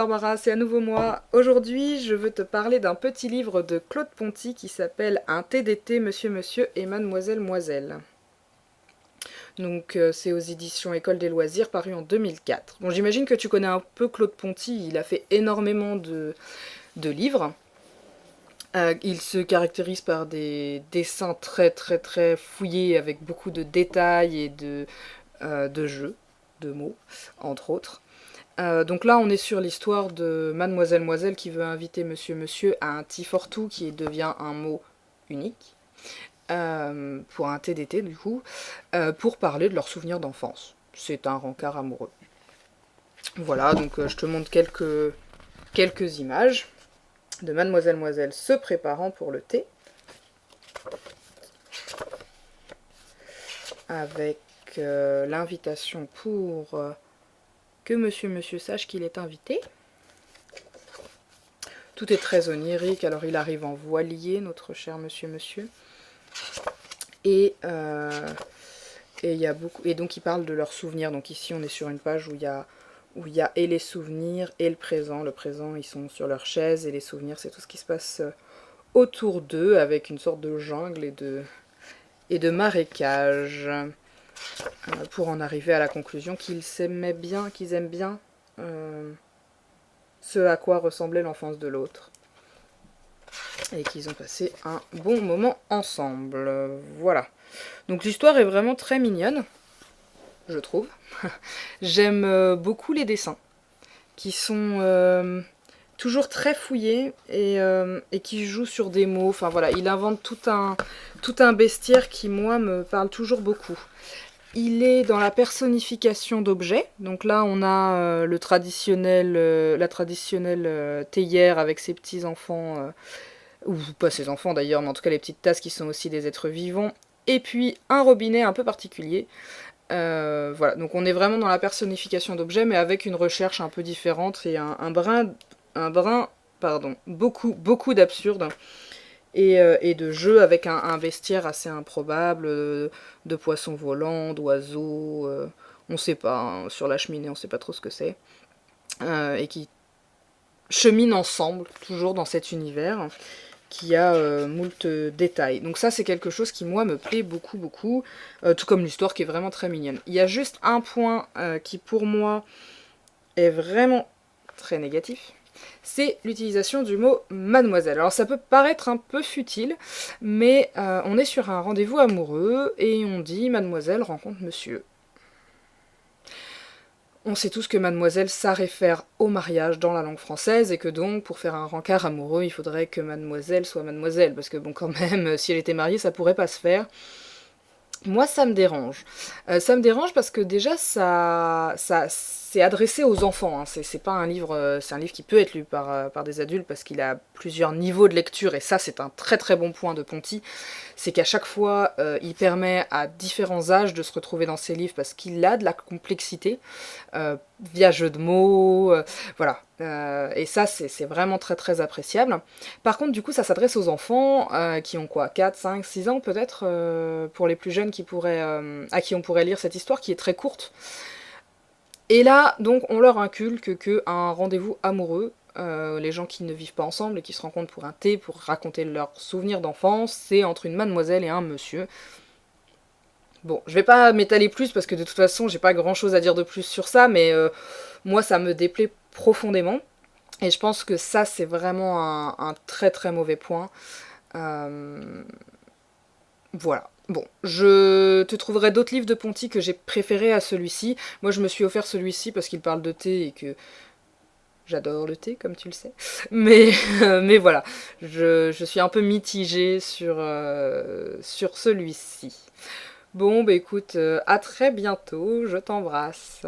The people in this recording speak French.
Barbara, c'est à nouveau moi. Aujourd'hui, je veux te parler d'un petit livre de Claude Ponty qui s'appelle Un thé d'été, Monsieur, Monsieur et Mademoiselle, Moiselle. Donc, c'est aux éditions École des loisirs, paru en 2004. Bon, j'imagine que tu connais un peu Claude Ponty, il a fait énormément de livres. Il se caractérise par des dessins très très très fouillés avec beaucoup de détails et de jeux, de mots, entre autres. Donc là, on est sur l'histoire de Mademoiselle Moiselle qui veut inviter Monsieur Monsieur à un T-for-two qui devient un mot unique, pour un thé d'été du coup, pour parler de leurs souvenirs d'enfance. C'est un rencard amoureux. Voilà, donc je te montre quelques images de Mademoiselle Moiselle se préparant pour le thé, avec l'invitation pour que Monsieur Monsieur sache qu'il est invité. Tout est très onirique, alors il arrive en voilier, notre cher Monsieur Monsieur. Et il y a beaucoup, et donc il parle de leurs souvenirs. Donc ici on est sur une page où il y a et les souvenirs et le présent. Le présent, ils sont sur leur chaise, et les souvenirs, c'est tout ce qui se passe autour d'eux, avec une sorte de jungle et de marécage, pour en arriver à la conclusion qu'ils s'aimaient bien, qu'ils aiment bien ce à quoi ressemblait l'enfance de l'autre, et qu'ils ont passé un bon moment ensemble. Voilà. Donc l'histoire est vraiment très mignonne, je trouve. J'aime beaucoup les dessins, qui sont toujours très fouillés et qui jouent sur des mots. Enfin voilà, il invente tout un bestiaire qui, moi, me parle toujours beaucoup. Il est dans la personnification d'objets. Donc là, on a la traditionnelle théière avec ses petits-enfants, ou pas ses enfants d'ailleurs, mais en tout cas les petites tasses qui sont aussi des êtres vivants. Et puis un robinet un peu particulier. Voilà, donc on est vraiment dans la personnification d'objets, mais avec une recherche un peu différente et beaucoup d'absurde et de jeux avec un bestiaire assez improbable, de poissons volants, d'oiseaux, on sait pas, hein, sur la cheminée on sait pas trop ce que c'est, et qui cheminent ensemble, toujours dans cet univers, qui a moult détails. Donc ça, c'est quelque chose qui, moi, me plaît beaucoup, beaucoup, tout comme l'histoire qui est vraiment très mignonne. Il y a juste un point qui, pour moi, est vraiment très négatif, c'est l'utilisation du mot mademoiselle. Alors ça peut paraître un peu futile, mais on est sur un rendez-vous amoureux et on dit mademoiselle rencontre monsieur. On sait tous que mademoiselle, ça réfère au mariage dans la langue française, et que donc, pour faire un rencard amoureux, il faudrait que mademoiselle soit mademoiselle, parce que bon, quand même, si elle était mariée, ça pourrait pas se faire. Moi, ça me dérange. Ça me dérange parce que déjà, ça c'est adressé aux enfants, hein. C'est pas un livre, c'est un livre qui peut être lu par des adultes parce qu'il a plusieurs niveaux de lecture, et ça, c'est un très très bon point de Ponty. C'est qu'à chaque fois, il permet à différents âges de se retrouver dans ses livres parce qu'il a de la complexité, via jeu de mots, voilà. Et ça, c'est vraiment très très appréciable. Par contre, du coup, ça s'adresse aux enfants qui ont quoi, 4, 5, 6 ans peut-être, pour les plus jeunes à qui on pourrait lire cette histoire qui est très courte. Et là, donc, on leur inculque qu'un rendez-vous amoureux, les gens qui ne vivent pas ensemble et qui se rencontrent pour un thé, pour raconter leurs souvenirs d'enfance, c'est entre une mademoiselle et un monsieur. Bon, je vais pas m'étaler plus parce que de toute façon, j'ai pas grand chose à dire de plus sur ça, mais moi, ça me déplaît profondément. Et je pense que ça, c'est vraiment un très très mauvais point. Euh, Voilà. Bon, je te trouverai d'autres livres de Ponty que j'ai préférés à celui-ci. Moi, je me suis offert celui-ci parce qu'il parle de thé et que j'adore le thé, comme tu le sais. Mais, mais voilà, je suis un peu mitigée sur celui-ci. Bon, bah écoute, à très bientôt, je t'embrasse.